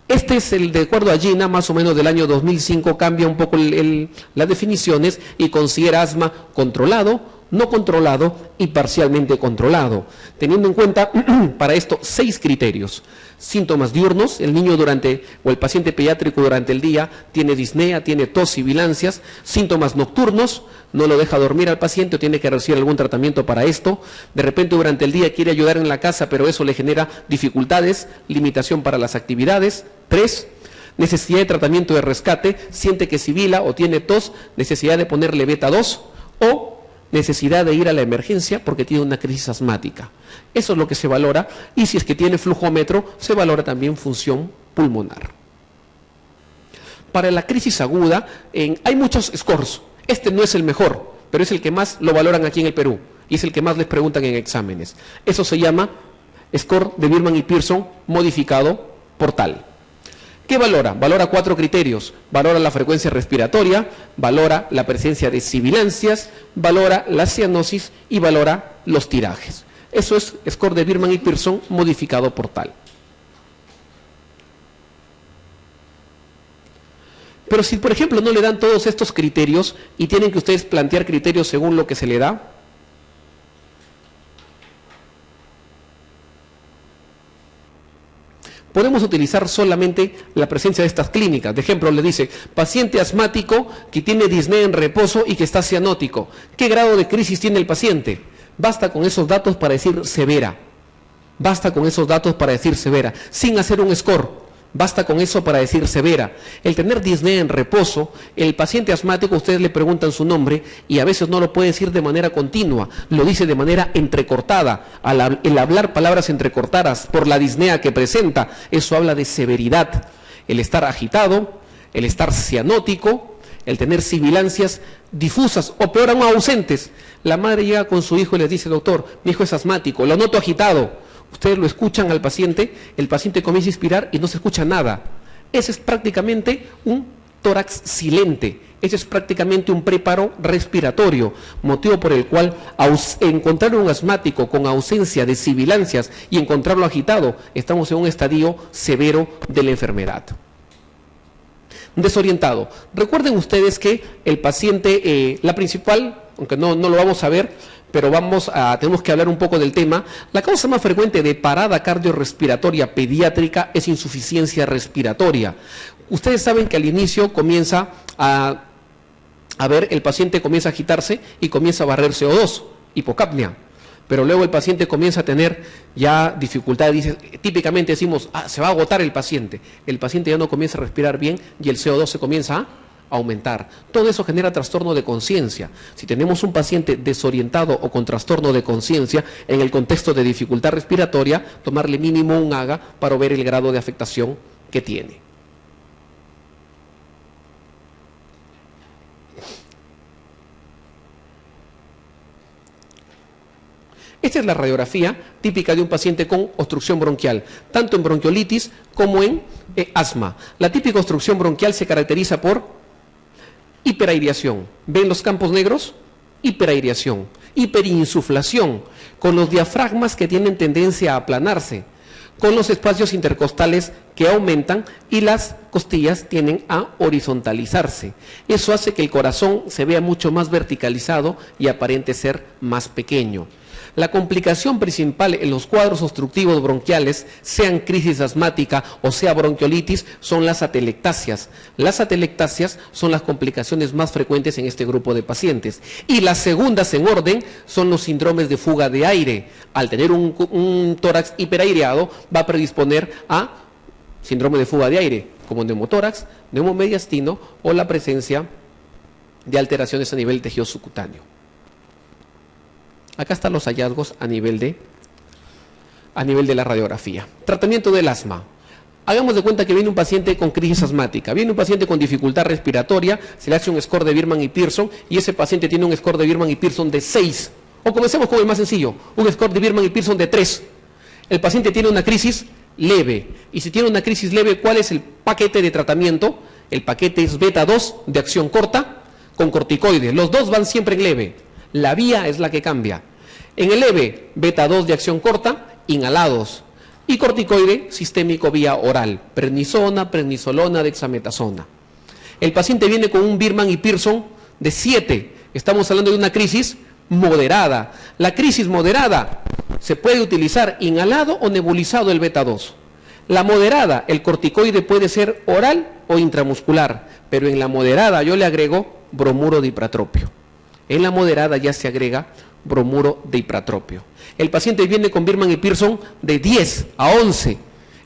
Este es el, de acuerdo a Gina, más o menos del año 2005, cambia un poco las definiciones y considera asma controlado, no controlado y parcialmente controlado, teniendo en cuenta para esto 6 criterios. Síntomas diurnos, el niño o el paciente pediátrico durante el día tiene disnea, tiene tos, sibilancias. Síntomas nocturnos, no lo deja dormir al paciente o tiene que recibir algún tratamiento para esto. De repente durante el día quiere ayudar en la casa, pero eso le genera dificultades, limitación para las actividades. 3, necesidad de tratamiento de rescate, siente que sibila o tiene tos, necesidad de ponerle beta 2 o necesidad de ir a la emergencia porque tiene una crisis asmática. Eso es lo que se valora, y si es que tiene flujómetro, se valora también función pulmonar. Para la crisis aguda, hay muchos scores. Este no es el mejor, pero es el que más lo valoran aquí en el Perú, y es el que más les preguntan en exámenes. Eso se llama score de Birman y Pearson modificado por tal. ¿Qué valora? Valora 4 criterios. Valora la frecuencia respiratoria, valora la presencia de sibilancias, valora la cianosis y valora los tirajes. Eso es score de Birman y Pearson modificado por tal. Pero si, por ejemplo, no le dan todos estos criterios y tienen que ustedes plantear criterios según lo que se le da, podemos utilizar solamente la presencia de estas clínicas. De ejemplo, le dice, paciente asmático que tiene disnea en reposo y que está cianótico. ¿Qué grado de crisis tiene el paciente? Basta con esos datos para decir severa. Basta con esos datos para decir severa, sin hacer un score. Basta con eso para decir severa. El tener disnea en reposo, el paciente asmático, ustedes le preguntan su nombre y a veces no lo puede decir de manera continua, lo dice de manera entrecortada. El hablar palabras entrecortadas por la disnea que presenta, eso habla de severidad. El estar agitado, el estar cianótico, el tener sibilancias difusas o peor aún ausentes. La madre llega con su hijo y les dice, doctor, mi hijo es asmático, lo noto agitado. Ustedes lo escuchan al paciente, el paciente comienza a inspirar y no se escucha nada. Ese es prácticamente un tórax silente, ese es prácticamente un préparo respiratorio, motivo por el cual encontrar un asmático con ausencia de sibilancias y encontrarlo agitado, estamos en un estadio severo de la enfermedad. Desorientado. Recuerden ustedes que el paciente, la principal, aunque no lo vamos a ver, pero tenemos que hablar un poco del tema. La causa más frecuente de parada cardiorrespiratoria pediátrica es insuficiencia respiratoria. Ustedes saben que al inicio comienza el paciente comienza a agitarse y comienza a barrer CO2, hipocapnia. Pero luego el paciente comienza a tener ya dificultades, típicamente decimos, se va a agotar el paciente ya no comienza a respirar bien y el CO2 se comienza a aumentar. Todo eso genera trastorno de conciencia. Si tenemos un paciente desorientado o con trastorno de conciencia, en el contexto de dificultad respiratoria, tomarle mínimo un AGA para ver el grado de afectación que tiene. Esta es la radiografía típica de un paciente con obstrucción bronquial, tanto en bronquiolitis como en asma. La típica obstrucción bronquial se caracteriza por hiperaireación. ¿Ven los campos negros? Hiperaireación. Hiperinsuflación, con los diafragmas que tienen tendencia a aplanarse, con los espacios intercostales que aumentan y las costillas tienden a horizontalizarse. Eso hace que el corazón se vea mucho más verticalizado y aparente ser más pequeño. La complicación principal en los cuadros obstructivos bronquiales, sean crisis asmática o sea bronquiolitis, son las atelectasias. Las atelectasias son las complicaciones más frecuentes en este grupo de pacientes. Y las segundas en orden son los síndromes de fuga de aire. Al tener un tórax hiperaireado va a predisponer a síndrome de fuga de aire, como neumotórax, neumomediastino o la presencia de alteraciones a nivel tejido subcutáneo. Acá están los hallazgos a nivel de la radiografía. Tratamiento del asma. Hagamos de cuenta que viene un paciente con crisis asmática, viene un paciente con dificultad respiratoria, se le hace un score de Birman y Pearson y ese paciente tiene un score de Birman y Pearson de 6. O comencemos con el más sencillo, un score de Birman y Pearson de 3. El paciente tiene una crisis leve. Y si tiene una crisis leve, ¿cuál es el paquete de tratamiento? El paquete es beta 2 de acción corta con corticoides. Los dos van siempre en leve. La vía es la que cambia. En el leve, beta 2 de acción corta, inhalados. Y corticoide sistémico vía oral. Prednisona, prednisolona, dexametasona. El paciente viene con un Birman y Pearson de 7. Estamos hablando de una crisis moderada. La crisis moderada se puede utilizar inhalado o nebulizado el beta 2. La moderada, el corticoide puede ser oral o intramuscular. Pero en la moderada yo le agrego bromuro de ipratropio. En la moderada ya se agrega bromuro de ipratropio. El paciente viene con Birman y Pearson de 10 a 11.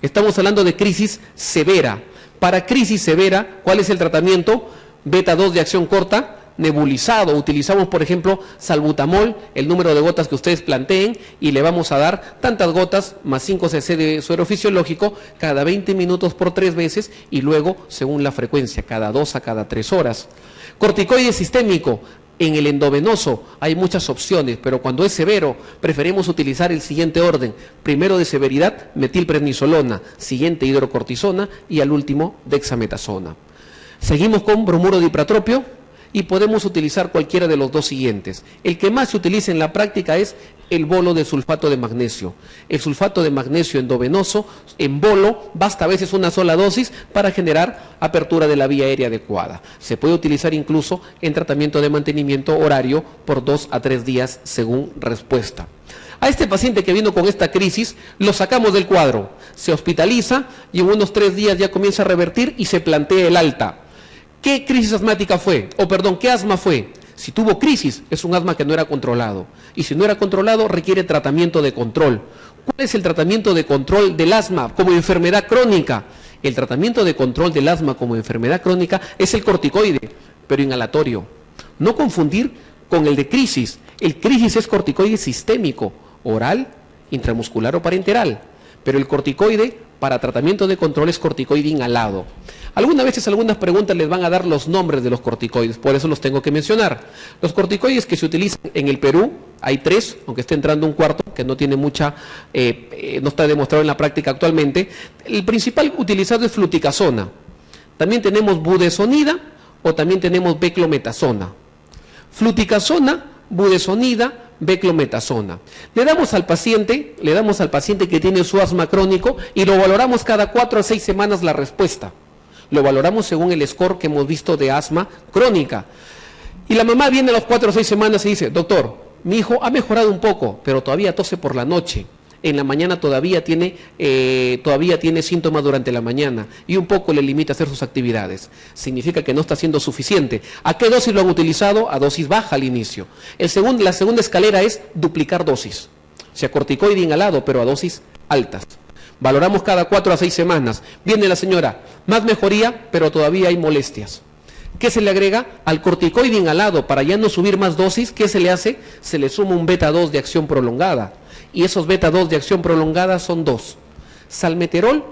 Estamos hablando de crisis severa. Para crisis severa, ¿cuál es el tratamiento? Beta 2 de acción corta, nebulizado. Utilizamos, por ejemplo, salbutamol, el número de gotas que ustedes planteen, y le vamos a dar tantas gotas más 5 cc de suero fisiológico cada 20 minutos por 3 veces y luego, según la frecuencia, cada 2 a cada 3 horas. Corticoide sistémico. En el endovenoso hay muchas opciones, pero cuando es severo preferimos utilizar el siguiente orden. Primero de severidad, metilprednisolona, siguiente hidrocortisona y al último dexametasona. Seguimos con bromuro de ipratropio y podemos utilizar cualquiera de los dos siguientes. El que más se utiliza en la práctica es el bolo de sulfato de magnesio. El sulfato de magnesio endovenoso, en bolo, basta a veces una sola dosis para generar apertura de la vía aérea adecuada. Se puede utilizar incluso en tratamiento de mantenimiento horario por 2 a 3 días según respuesta. A este paciente que vino con esta crisis, lo sacamos del cuadro, se hospitaliza y en unos 3 días ya comienza a revertir y se plantea el alta. ¿Qué crisis asmática fue? ¿Qué asma fue? Si tuvo crisis, es un asma que no era controlado. Y si no era controlado, requiere tratamiento de control. ¿Cuál es el tratamiento de control del asma como enfermedad crónica? El tratamiento de control del asma como enfermedad crónica es el corticoide, pero inhalatorio. No confundir con el de crisis. El crisis es corticoide sistémico, oral, intramuscular o parenteral. Pero el corticoide para tratamiento de control es corticoide inhalado. Algunas veces algunas preguntas les van a dar los nombres de los corticoides, por eso los tengo que mencionar. Los corticoides que se utilizan en el Perú, hay 3, aunque esté entrando un cuarto, que no tiene mucha, no está demostrado en la práctica actualmente. El principal utilizado es fluticasona. También tenemos budesonida o también tenemos beclometasona. Fluticasona, budesonida, beclometasona. Le damos al paciente que tiene su asma crónico y lo valoramos cada 4 a 6 semanas la respuesta. Lo valoramos según el score que hemos visto de asma crónica. Y la mamá viene a las 4 o 6 semanas y dice, doctor, mi hijo ha mejorado un poco, pero todavía tose por la noche. En la mañana todavía tiene síntomas durante la mañana y un poco le limita a hacer sus actividades. Significa que no está siendo suficiente. ¿A qué dosis lo han utilizado? A dosis baja al inicio. La segunda escalera es duplicar dosis. O sea, corticoide inhalado, pero a dosis altas. Valoramos cada 4 a 6 semanas. Viene la señora, más mejoría, pero todavía hay molestias. ¿Qué se le agrega? Al corticoide inhalado, para ya no subir más dosis, ¿qué se le hace? Se le suma un beta-2 de acción prolongada. Y esos beta-2 de acción prolongada son 2, salmeterol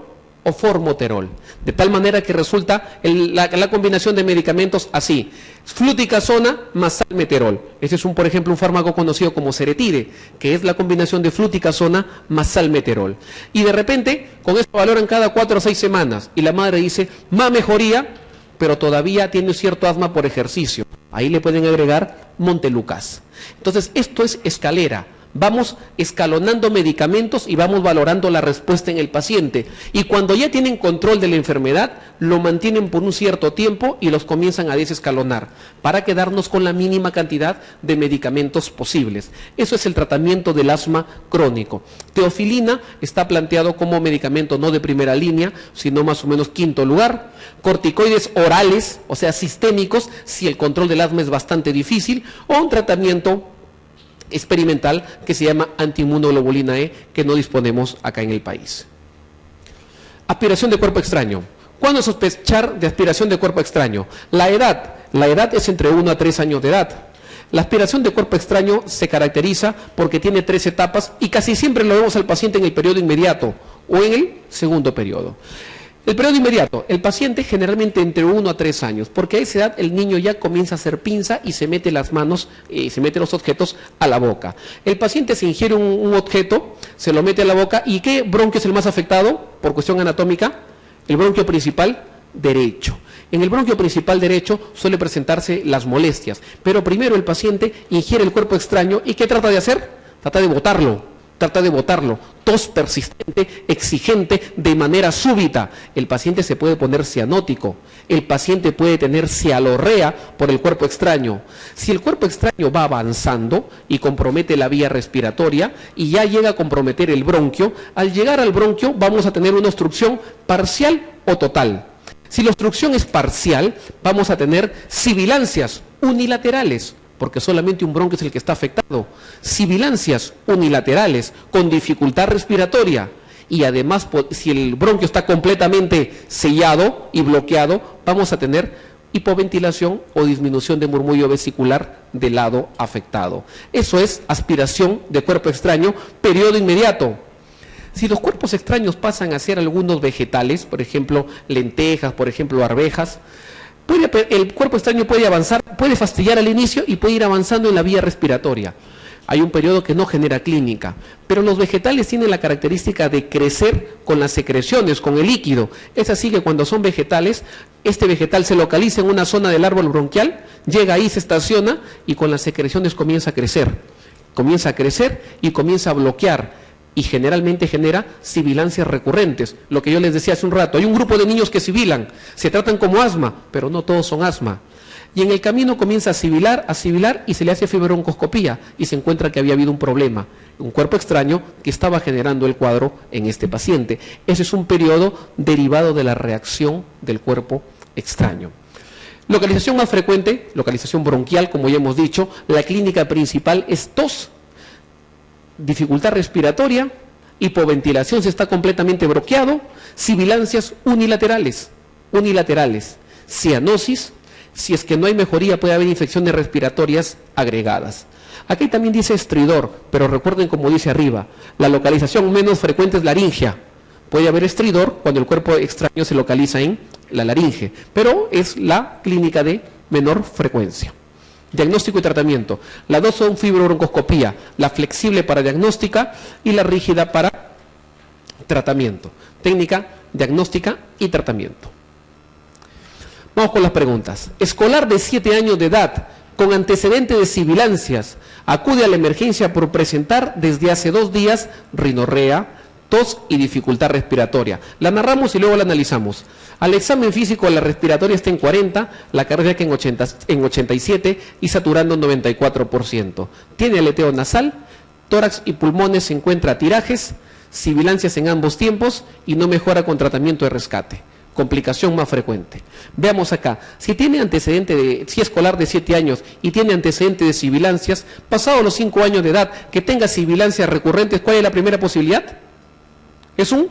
o formoterol. De tal manera que resulta la combinación de medicamentos así: fluticasona más salmeterol. Ese es, por ejemplo, un fármaco conocido como Ceretide, que es la combinación de fluticasona más salmeterol. Y de repente, con esto valoran cada 4 o 6 semanas. Y la madre dice, más mejoría, pero todavía tiene cierto asma por ejercicio. Ahí le pueden agregar Montelukast. Entonces, esto es escalera. Vamos escalonando medicamentos y vamos valorando la respuesta en el paciente. Y cuando ya tienen control de la enfermedad, lo mantienen por un cierto tiempo y los comienzan a desescalonar para quedarnos con la mínima cantidad de medicamentos posibles. Eso es el tratamiento del asma crónico. Teofilina está planteado como medicamento no de primera línea, sino más o menos quinto lugar. Corticoides orales, o sea, sistémicos, si el control del asma es bastante difícil, o un tratamiento experimental que se llama antiinmunoglobulina E, que no disponemos acá en el país. Aspiración de cuerpo extraño. ¿Cuándo sospechar de aspiración de cuerpo extraño? La edad es entre 1 a 3 años de edad. La aspiración de cuerpo extraño se caracteriza porque tiene 3 etapas y casi siempre lo vemos al paciente en el periodo inmediato o en el segundo periodo. El periodo inmediato, el paciente generalmente entre 1 a 3 años, porque a esa edad el niño ya comienza a hacer pinza y se mete las manos, se mete los objetos a la boca. El paciente se ingiere un objeto, se lo mete a la boca, ¿y qué bronquio es el más afectado por cuestión anatómica? El bronquio principal derecho. En el bronquio principal derecho suele presentarse las molestias, pero primero el paciente ingiere el cuerpo extraño y ¿qué trata de hacer? Trata de botarlo. Tos persistente, exigente, de manera súbita. El paciente se puede poner cianótico, el paciente puede tener cialorrea por el cuerpo extraño. Si el cuerpo extraño va avanzando y compromete la vía respiratoria y ya llega a comprometer el bronquio, al llegar al bronquio vamos a tener una obstrucción parcial o total. Si la obstrucción es parcial, vamos a tener sibilancias unilaterales, porque solamente un bronquio es el que está afectado, sibilancias unilaterales con dificultad respiratoria, y además si el bronquio está completamente sellado y bloqueado, vamos a tener hipoventilación o disminución de murmullo vesicular del lado afectado. Eso es aspiración de cuerpo extraño, periodo inmediato. Si los cuerpos extraños pasan a ser algunos vegetales, por ejemplo lentejas, por ejemplo arvejas, el cuerpo extraño puede avanzar, puede fastidiar al inicio y puede ir avanzando en la vía respiratoria. Hay un periodo que no genera clínica, pero los vegetales tienen la característica de crecer con las secreciones, con el líquido. Es así que cuando son vegetales, este vegetal se localiza en una zona del árbol bronquial, llega ahí, se estaciona y con las secreciones comienza a crecer y comienza a bloquear. Y generalmente genera sibilancias recurrentes. Lo que yo les decía hace un rato, hay un grupo de niños que sibilan, se tratan como asma, pero no todos son asma. Y en el camino comienza a sibilar y se le hace fibroncoscopía y se encuentra que había habido un problema, un cuerpo extraño que estaba generando el cuadro en este paciente. Ese es un periodo derivado de la reacción del cuerpo extraño. Localización más frecuente, localización bronquial, como ya hemos dicho, la clínica principal es tos, dificultad respiratoria, hipoventilación si está completamente bloqueado, sibilancias unilaterales, cianosis, si es que no hay mejoría puede haber infecciones respiratorias agregadas. Aquí también dice estridor, pero recuerden como dice arriba, la localización menos frecuente es laringia. Puede haber estridor cuando el cuerpo extraño se localiza en la laringe, pero es la clínica de menor frecuencia. Diagnóstico y tratamiento. Las dos son fibrobroncoscopía, la flexible para diagnóstica y la rígida para tratamiento. Técnica, diagnóstica y tratamiento. Vamos con las preguntas. Escolar de 7 años de edad con antecedente de sibilancias acude a la emergencia por presentar desde hace 2 días rinorrea, tos y dificultad respiratoria. La narramos y luego la analizamos. Al examen físico la respiratoria está en 40, la cardíaca en 87 y saturando en 94%. Tiene aleteo nasal, tórax y pulmones se encuentra tirajes, sibilancias en ambos tiempos y no mejora con tratamiento de rescate. Complicación más frecuente. Veamos acá, si tiene antecedente si escolar de 7 años y tiene antecedente de sibilancias, pasados los 5 años de edad, que tenga sibilancias recurrentes, ¿cuál es la primera posibilidad? Es un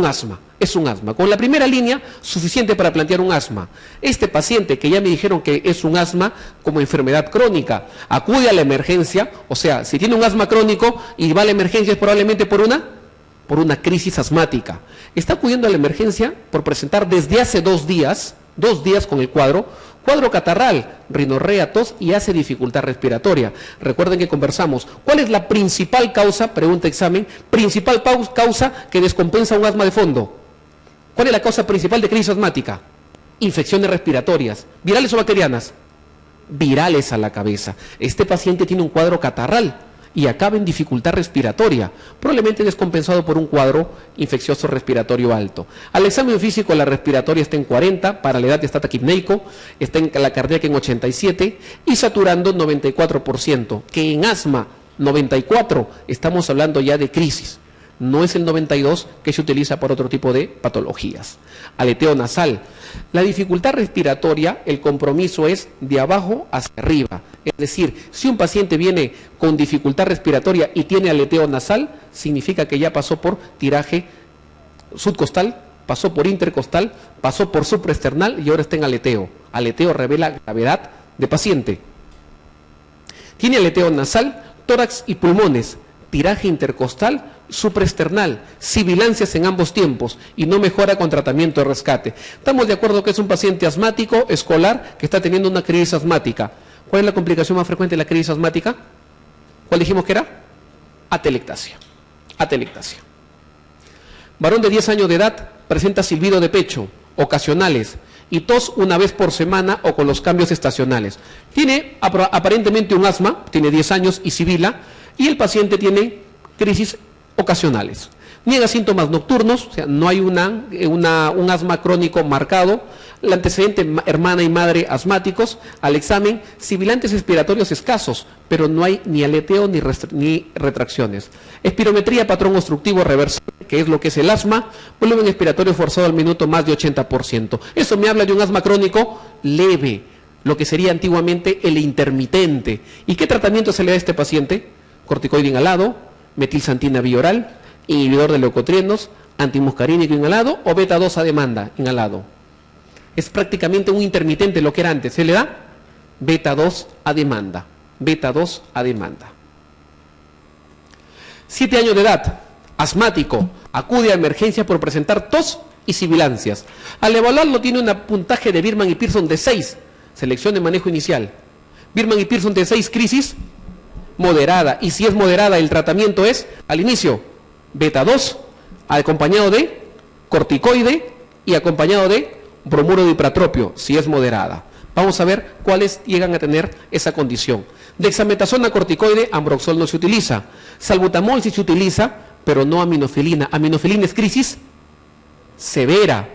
asma, es un asma. Con la primera línea, suficiente para plantear un asma. Este paciente que ya me dijeron que es un asma como enfermedad crónica, acude a la emergencia, o sea, si tiene un asma crónico y va a la emergencia es probablemente por una crisis asmática. Está acudiendo a la emergencia por presentar desde hace 2 días con el cuadro catarral, rinorrea, tos y hace dificultad respiratoria. Recuerden que conversamos. ¿Cuál es la principal causa? Pregunta examen. Principal causa que descompensa un asma de fondo. ¿Cuál es la causa principal de crisis asmática? Infecciones respiratorias. ¿Virales o bacterianas? Virales a la cabeza. Este paciente tiene un cuadro catarral y acaba en dificultad respiratoria, probablemente descompensado por un cuadro infeccioso respiratorio alto. Al examen físico la respiratoria está en 40, para la edad está taquipneico, está en la cardíaca en 87 y saturando 94%, que en asma 94 estamos hablando ya de crisis. No es el 92 que se utiliza para otro tipo de patologías. Aleteo nasal. La dificultad respiratoria, el compromiso es de abajo hacia arriba. Es decir, si un paciente viene con dificultad respiratoria y tiene aleteo nasal, significa que ya pasó por tiraje subcostal, pasó por intercostal, pasó por supraesternal y ahora está en aleteo. Aleteo revela gravedad de paciente. Tiene aleteo nasal, tórax y pulmones, tiraje intercostal, supraesternal, sibilancias en ambos tiempos y no mejora con tratamiento de rescate. Estamos de acuerdo que es un paciente asmático, escolar, que está teniendo una crisis asmática. ¿Cuál es la complicación más frecuente de la crisis asmática? ¿Cuál dijimos que era? Atelectasia. Atelectasia. Varón de 10 años de edad, presenta silbido de pecho, ocasionales, y tos una vez por semana o con los cambios estacionales. Tiene aparentemente un asma, tiene 10 años y sibila, y el paciente tiene crisis ocasionales. Niega síntomas nocturnos, o sea, no hay un asma crónico marcado. El antecedente hermana y madre asmáticos. Al examen, sibilantes respiratorios escasos, pero no hay ni aleteo ni retracciones. Espirometría, patrón obstructivo reversible, que es lo que es el asma. Volumen expiratorio forzado al minuto más de 80%. Eso me habla de un asma crónico leve, lo que sería antiguamente el intermitente. ¿Y qué tratamiento se le da a este paciente? Corticoide inhalado, metilsantina bioral, inhibidor de leucotrienos, antimuscarínico inhalado o beta-2 a demanda inhalado. Es prácticamente un intermitente lo que era antes. Se le da beta-2 a demanda. Beta-2 a demanda. 7 años de edad, asmático, acude a emergencia por presentar tos y sibilancias. Al evaluarlo tiene un puntaje de Birman y Pearson de 6, selección de manejo inicial. Birman y Pearson de 6, crisis moderada, y si es moderada el tratamiento es, al inicio, beta-2, acompañado de corticoide y acompañado de bromuro de ipratropio, si es moderada. Vamos a ver cuáles llegan a tener esa condición. Dexametasona corticoide, ambroxol no se utiliza. Salbutamol sí se utiliza, pero no aminofilina. Aminofilina es crisis severa.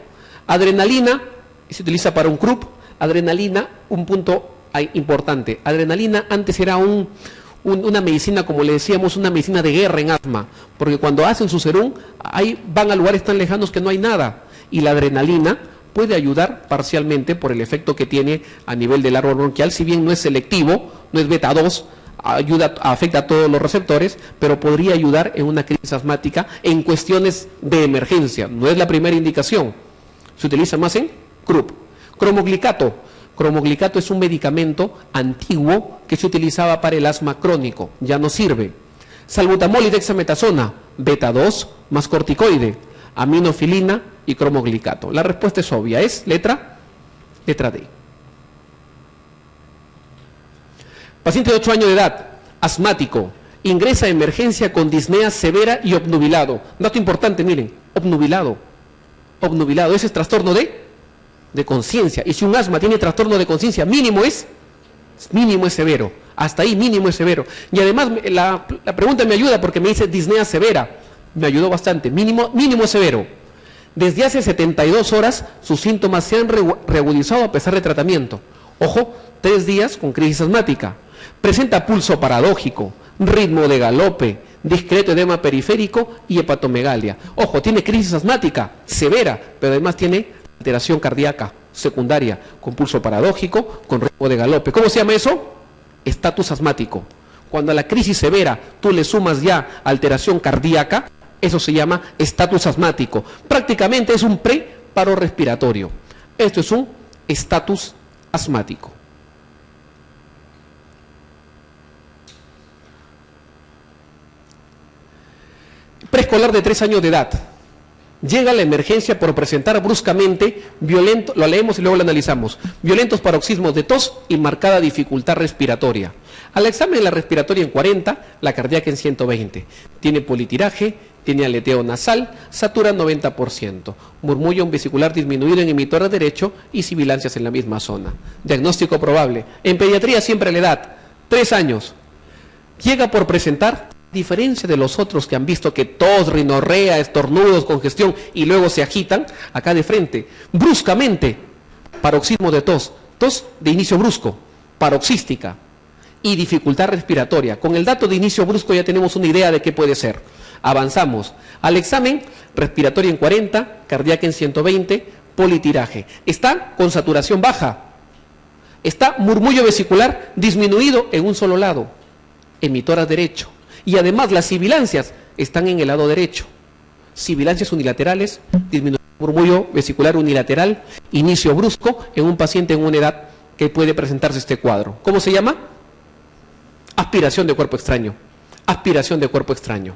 Adrenalina se utiliza para un CRUP. Adrenalina, un punto importante. Adrenalina antes era una medicina, como le decíamos, una medicina de guerra en asma, porque cuando hacen su serum, ahí van a lugares tan lejanos que no hay nada, y la adrenalina puede ayudar parcialmente por el efecto que tiene a nivel del árbol bronquial, si bien no es selectivo, no es beta-2, afecta a todos los receptores, pero podría ayudar en una crisis asmática en cuestiones de emergencia. No es la primera indicación, se utiliza más en CRUP. Cromoglicato. Cromoglicato es un medicamento antiguo que se utilizaba para el asma crónico, ya no sirve. Salbutamol y dexametasona, beta-2 más corticoide, aminofilina y cromoglicato. La respuesta es obvia, es letra D. Paciente de 8 años de edad, asmático, ingresa a emergencia con disnea severa y obnubilado. Dato importante, miren, obnubilado. Obnubilado, ese es trastorno de conciencia. Y si un asma tiene trastorno de conciencia, mínimo es severo. Hasta ahí mínimo es severo. Y además la pregunta me ayuda porque me dice disnea severa. Me ayudó bastante, mínimo severo. Desde hace 72 horas sus síntomas se han reagudizado a pesar de tratamiento. Ojo, 3 días con crisis asmática. Presenta pulso paradójico, ritmo de galope, discreto edema periférico y hepatomegalia. Ojo, tiene crisis asmática severa, pero además tiene alteración cardíaca secundaria, con pulso paradójico, con ritmo de galope. ¿Cómo se llama eso? Estatus asmático. Cuando a la crisis severa tú le sumas ya alteración cardíaca, eso se llama estatus asmático. Prácticamente es un preparo respiratorio. Esto es un estatus asmático. Preescolar de 3 años de edad. Llega a la emergencia por presentar bruscamente lo leemos y luego lo analizamos, violentos paroxismos de tos y marcada dificultad respiratoria. Al examen de la respiratoria en 40, la cardíaca en 120. Tiene politiraje, tiene aleteo nasal, satura 90%, murmullo vesicular disminuido en emitor derecho y sibilancias en la misma zona. Diagnóstico probable. En pediatría siempre la edad, 3 años. Llega por presentar, a diferencia de los otros que han visto que tos, rinorrea, estornudos, congestión y luego se agitan, acá de frente, bruscamente, paroxismo de tos, tos de inicio brusco, paroxística y dificultad respiratoria. Con el dato de inicio brusco ya tenemos una idea de qué puede ser. Avanzamos al examen, respiratorio en 40, cardíaca en 120, politiraje. Está con saturación baja, está murmullo vesicular disminuido en un solo lado, emitora derecho. Y además las sibilancias están en el lado derecho. Sibilancias unilaterales, disminución murmullo vesicular unilateral, inicio brusco en un paciente en una edad que puede presentarse este cuadro. ¿Cómo se llama? Aspiración de cuerpo extraño. Aspiración de cuerpo extraño.